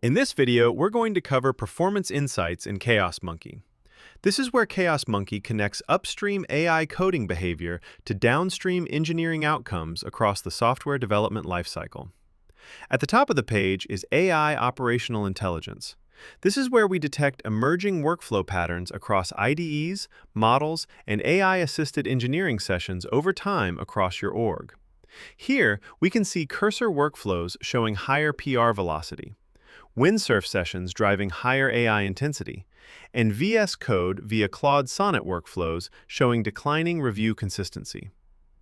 In this video, we're going to cover performance insights in ChaosMonkey. This is where ChaosMonkey connects upstream AI coding behavior to downstream engineering outcomes across the software development lifecycle. At the top of the page is AI Operational Intelligence. This is where we detect emerging workflow patterns across IDEs, models, and AI-assisted engineering sessions over time across your org. Here, we can see cursor workflows showing higher PR velocity, Windsurf sessions driving higher AI intensity, and VS Code via Claude Sonnet workflows showing declining review consistency.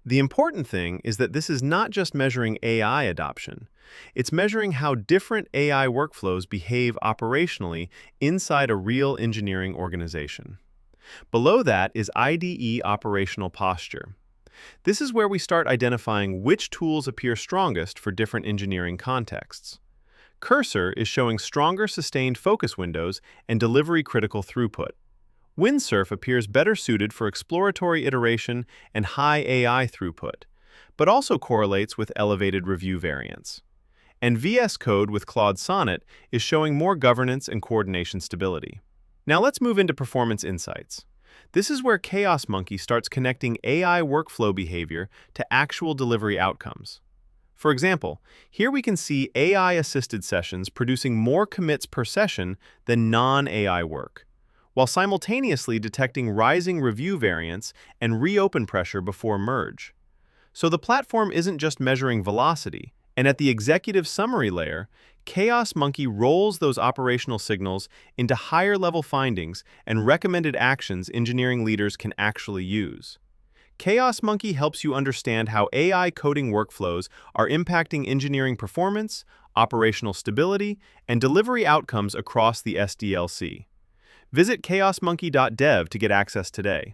The important thing is that this is not just measuring AI adoption. It's measuring how different AI workflows behave operationally inside a real engineering organization. Below that is IDE Operational Posture. This is where we start identifying which tools appear strongest for different engineering contexts. Cursor is showing stronger sustained focus windows and delivery-critical throughput. Windsurf appears better suited for exploratory iteration and high AI throughput, but also correlates with elevated review variance. And VS Code with Claude Sonnet is showing more governance and coordination stability. Now let's move into performance insights. This is where ChaosMonkey starts connecting AI workflow behavior to actual delivery outcomes. For example, here we can see AI-assisted sessions producing more commits per session than non-AI work, while simultaneously detecting rising review variance and reopen pressure before merge. So the platform isn't just measuring velocity, and at the executive summary layer, ChaosMonkey rolls those operational signals into higher-level findings and recommended actions engineering leaders can actually use. ChaosMonkey helps you understand how AI coding workflows are impacting engineering performance, operational stability, and delivery outcomes across the SDLC. Visit chaosmonkey.dev to get access today.